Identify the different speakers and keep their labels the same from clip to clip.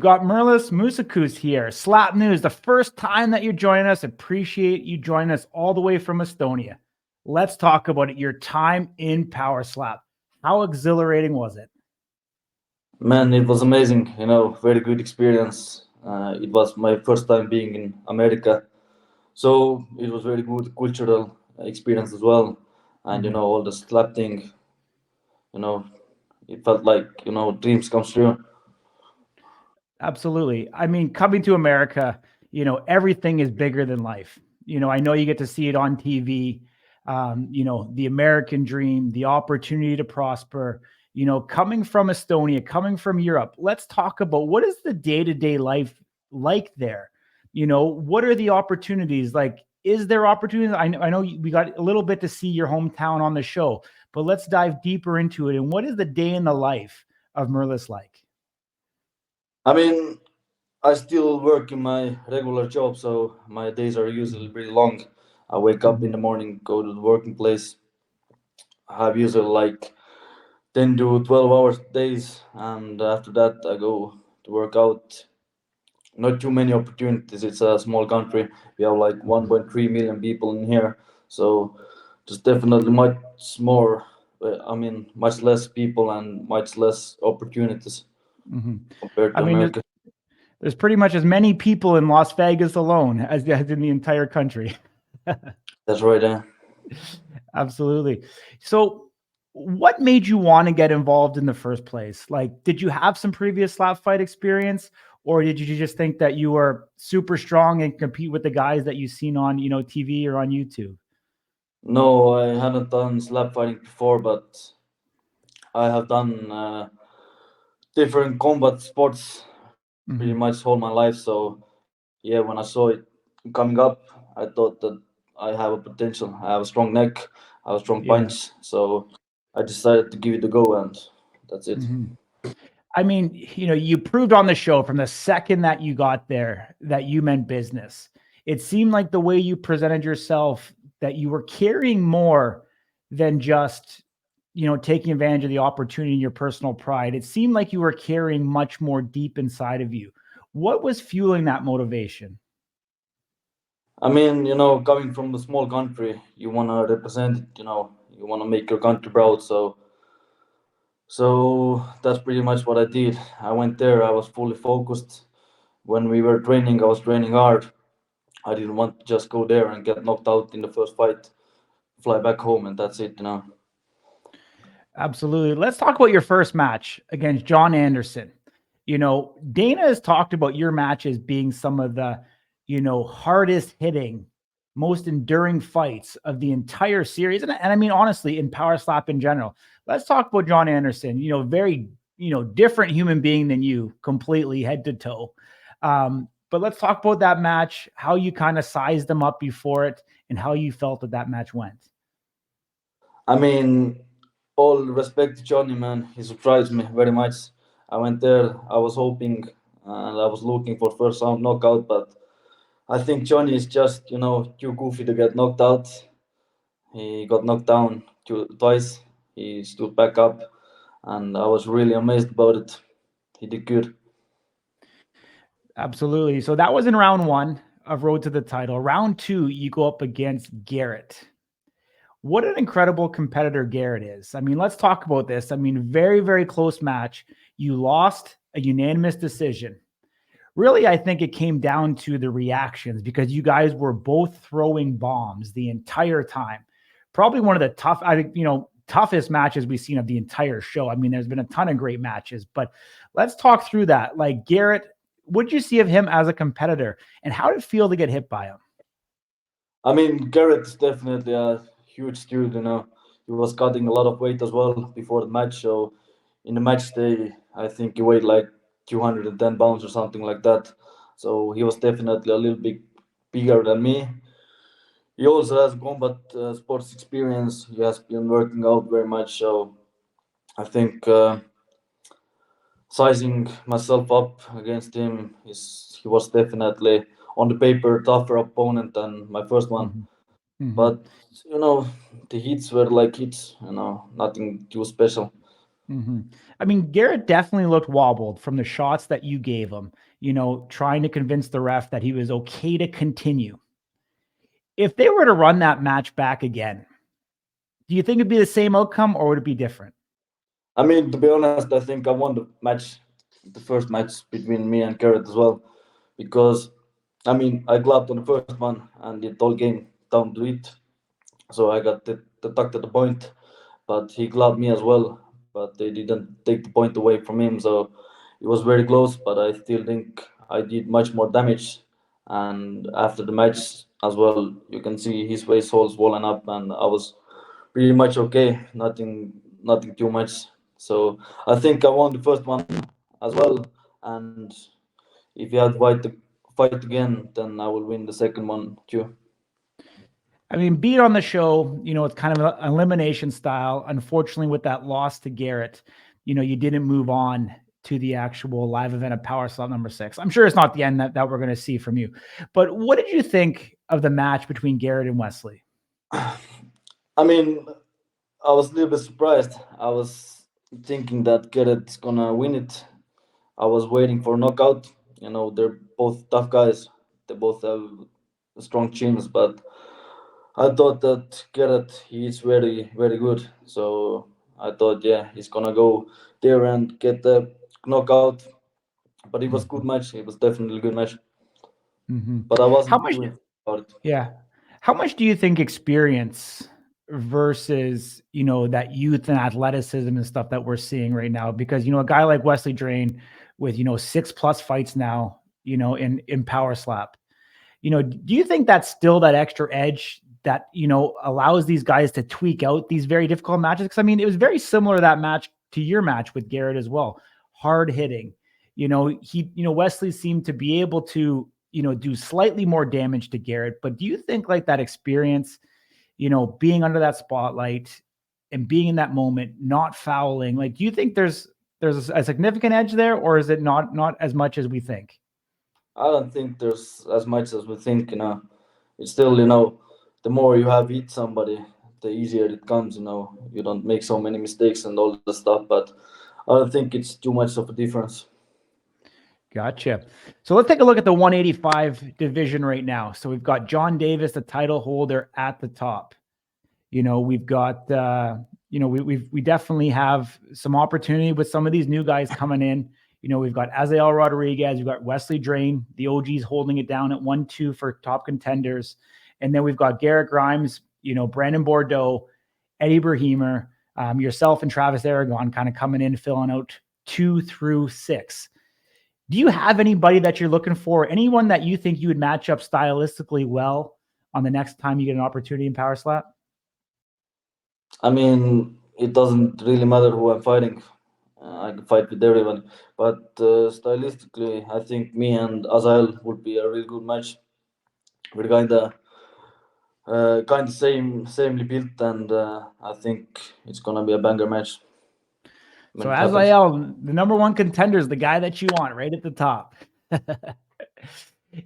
Speaker 1: got Merlis Muusikus here. Slap News, the first time that you're joining us. Appreciate you joining us all the way from Estonia. Let's talk about it. Your time in Power Slap. How exhilarating was it?
Speaker 2: Man, it was amazing. Very good experience. It was my first time being in America, so it was very good cultural experience as well. And all the slap thing. You know, it felt like dreams come true.
Speaker 1: Absolutely. I mean, coming to America, everything is bigger than life. I know you get to see it on TV, the American dream, the opportunity to prosper, coming from Estonia, coming from Europe. Let's talk about what is the day-to-day life like there? What are the opportunities? Like, is there opportunities? I know we got a little bit to see your hometown on the show, but let's dive deeper into it. And what is the day in the life of Merlis like?
Speaker 2: I mean, I still work in my regular job, so my days are usually pretty long. I wake up in the morning, go to the working place. I have usually like 10 to 12 hours days, and after that I go to work out. Not too many opportunities. It's a small country. We have like 1.3 million people in here, so there's definitely much more. Much less people and much less opportunities compared
Speaker 1: I
Speaker 2: to
Speaker 1: mean,
Speaker 2: America.
Speaker 1: there's pretty much as many people in Las Vegas alone as in the entire country.
Speaker 2: That's right.
Speaker 1: Absolutely. So, what made you want to get involved in the first place? Like, did you have some previous slap fight experience, or did you just think that you were super strong and compete with the guys that you've seen on, TV or on YouTube?
Speaker 2: No, I hadn't done slap fighting before, but I have done different combat sports pretty
Speaker 1: Mm-hmm.
Speaker 2: much all my life. So yeah, when I saw it coming up, I thought that I have a potential. I have a strong neck, I have a strong
Speaker 1: Yeah.
Speaker 2: punch. So I decided to give it a go, and that's it.
Speaker 1: Mm-hmm. I mean, you proved on the show from the second that you got there that you meant business. It seemed like the way you presented yourself that you were carrying more than just, taking advantage of the opportunity and your personal pride. It seemed like you were carrying much more deep inside of you. What was fueling that motivation?
Speaker 2: I mean, coming from a small country, you wanna represent it. You wanna make your country proud. So that's pretty much what I did. I went there. I was fully focused. When we were training, I was training hard. I didn't want to just go there and get knocked out in the first fight, fly back home, and that's it.
Speaker 1: Absolutely. Let's talk about your first match against John Anderson. Dana has talked about your matches being some of the, hardest hitting, most enduring fights of the entire series. And I mean, honestly, in Power Slap in general. Let's talk about John Anderson, very, different human being than you completely head to toe. But let's talk about that match, how you kind of sized them up before it and how you felt that match went.
Speaker 2: I mean, all respect to Johnny, man. He surprised me very much. I went there. I was hoping and I was looking for first round knockout, but I think Johnny is just too goofy to get knocked out. He got knocked down twice. He stood back up, and I was really amazed about it. He did good.
Speaker 1: Absolutely. So that was in round one of Road to the Title. Round two, you go up against Garrett. What an incredible competitor Garrett is. I mean, let's talk about this. I mean, very, very close match. You lost a unanimous decision. Really, I think it came down to the reactions because you guys were both throwing bombs the entire time. Probably one of the toughest matches we've seen of the entire show. I mean, there's been a ton of great matches, but let's talk through that. Like Garrett, what did you see of him as a competitor and how did it feel to get hit by him?
Speaker 2: I mean, Garrett is definitely a huge dude. He was cutting a lot of weight as well before the match. So in the match day, I think he weighed like 210 pounds or something like that. So he was definitely a little bit bigger than me. He also has combat sports experience. He has been working out very much. So I think sizing myself up against him, he was definitely on the paper tougher opponent than my first one.
Speaker 1: Mm-hmm. Mm-hmm.
Speaker 2: But the hits were like hits. Nothing too special.
Speaker 1: I mean, Garrett definitely looked wobbled from the shots that you gave him, trying to convince the ref that he was okay to continue. If they were to run that match back again, do you think it'd be the same outcome or would it be different?
Speaker 2: I mean, to be honest, I think I won the first match between me and Garrett as well, because I mean, I clubbed on the first one and it all came down to it. So I got the tuck to the point, but he clubbed me as well. But they didn't take the point away from him, so it was very close. But I still think I did much more damage. And after the match as well, you can see his face all swollen up, and I was pretty much okay. Nothing too much. So I think I won the first one as well. And if you had fight again, then I will win the second one too.
Speaker 1: I mean, being on the show, it's kind of an elimination style. Unfortunately, with that loss to Garrett, you didn't move on to the actual live event of Power Slap number 6. I'm sure it's not the end that we're going to see from you. But what did you think of the match between Garrett and Wesley?
Speaker 2: I mean, I was a little bit surprised. I was thinking that Garrett's gonna win it. I was waiting for knockout. They're both tough guys. They both have strong chins, but I thought that Garrett he is very very good. So I thought, yeah, he's gonna go there and get the knockout. But it was good match. It was definitely a good match. But I
Speaker 1: How
Speaker 2: wasn't
Speaker 1: much?
Speaker 2: too about it.
Speaker 1: Yeah. How much do you think experience versus, that youth and athleticism and stuff that we're seeing right now? Because, a guy like Wesley Drain with, 6+ fights now, in Power Slap, do you think that's still that extra edge that, allows these guys to tweak out these very difficult matches? Because, I mean, it was very similar to that match to your match with Garrett as well. Hard hitting. Wesley seemed to be able to, do slightly more damage to Garrett. But do you think like that experience, being under that spotlight and being in that moment, not fouling, like, do you think there's a significant edge there, or is it not as much as we think?
Speaker 2: I don't think there's as much as we think. It's still, the more you have hit somebody, the easier it comes. You don't make so many mistakes and all the stuff. But I don't think it's too much of a difference.
Speaker 1: Gotcha. So let's take a look at the 185 division right now. So we've got John Davis, the title holder, at the top. We've got, we definitely have some opportunity with some of these new guys coming in. We've got Azael Rodriguez, we've got Wesley Drain, the OGs holding it down at 1-2 for top contenders. And then we've got Garrett Grimes, Brandon Bordeaux, Eddie Berhemer, yourself and Travis Aragon kind of coming in, filling out 2 through 6. Do you have anybody that you're looking for? Anyone that you think you would match up stylistically well on the next time you get an opportunity in Power Slap?
Speaker 2: I mean, it doesn't really matter who I'm fighting. I can fight with everyone. But stylistically, I think me and Azael would be a really good match. We're kind of samely built, and I think it's gonna be a banger match.
Speaker 1: So Azael, the number one contender, is the guy that you want right at the top.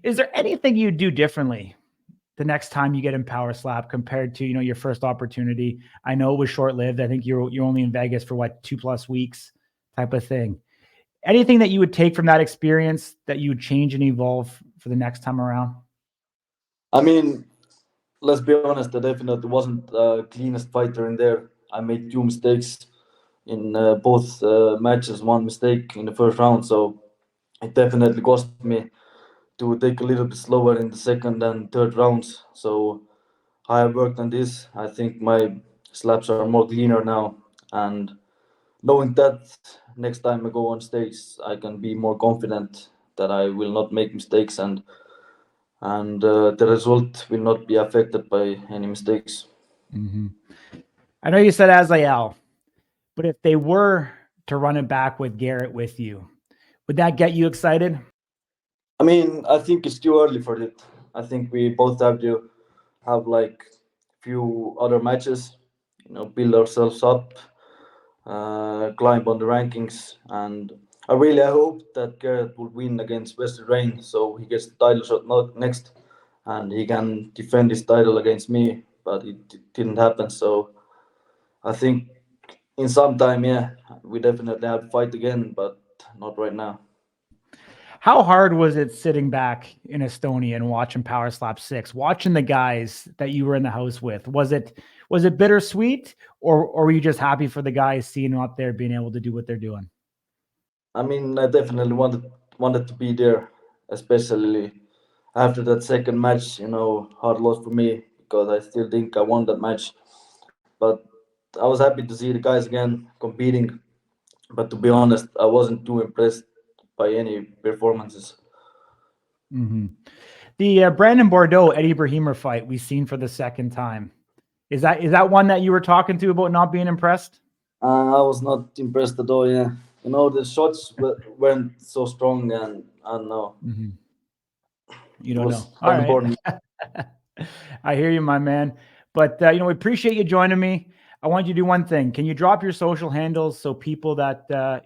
Speaker 1: Is there anything you do differently the next time you get in Power Slap compared to, your first opportunity? I know it was short-lived. I think you're only in Vegas for 2+ weeks type of thing. Anything that you would take from that experience that you would change and evolve for the next time around?
Speaker 2: I mean, let's be honest, I definitely wasn't the cleanest fighter in there. I made 2 mistakes in both matches, 1 mistake in the first round, so it definitely cost me to take a little bit slower in the second and third rounds. So I have worked on this. I think my slaps are more cleaner now, and knowing that next time I go on stage, I can be more confident that I will not make mistakes, and the result will not be affected by any mistakes.
Speaker 1: I know you said Azael, but if they were to run it back with Garrett with you, would that get you excited?
Speaker 2: I mean, I think it's too early for it. I think we both have to have like few other matches, build ourselves up, climb on the rankings, and I hope that Garrett will win against Wesley Rain, so he gets the title shot not next, and he can defend his title against me. But it didn't happen, so I think In some time, yeah, we definitely have to fight again, but not right now.
Speaker 1: How hard was it sitting back in Estonia and watching Power Slap 6, watching the guys that you were in the house with? Was it bittersweet, or were you just happy for the guys seeing them up there being able to do what they're doing?
Speaker 2: I mean, I definitely wanted to be there, especially after that second match. Hard loss for me because I still think I won that match. But I was happy to see the guys again competing. But to be honest, I wasn't too impressed by any performances.
Speaker 1: Mm-hmm. The Brandon Bordeaux Eddie Brahima fight we've seen for the second time. Is that one that you were talking to about not being impressed?
Speaker 2: I was not impressed at all. Yeah, the shots weren't so strong, and I don't know.
Speaker 1: Mm-hmm. You
Speaker 2: It
Speaker 1: don't
Speaker 2: was
Speaker 1: know. All right.
Speaker 2: unimportant.
Speaker 1: I hear you, my man. But we appreciate you joining me. I want you to do one thing. Can you drop your social handles so people that are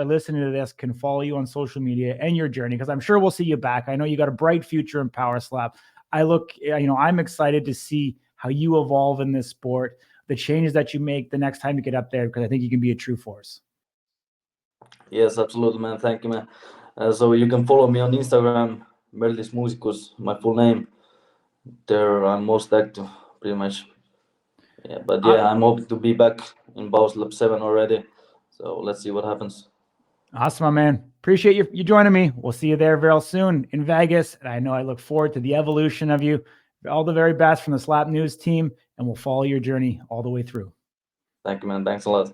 Speaker 1: listening to this can follow you on social media and your journey? Because I'm sure we'll see you back. I know you got a bright future in Power Slap. I'm excited to see how you evolve in this sport, the changes that you make the next time you get up there, because I think you can be a true force.
Speaker 2: Yes, absolutely, man. Thank you, man. So you can follow me on Instagram, Merlis Muusikus, my full name. There I'm most active, pretty much. Yeah, but yeah, I'm hoping to be back in Bows Lab 7 already. So let's see what happens.
Speaker 1: Awesome, my man. Appreciate you joining me. We'll see you there very soon in Vegas. And I know I look forward to the evolution of you. All the very best from the Slap News team, and we'll follow your journey all the way through.
Speaker 2: Thank you, man. Thanks a lot.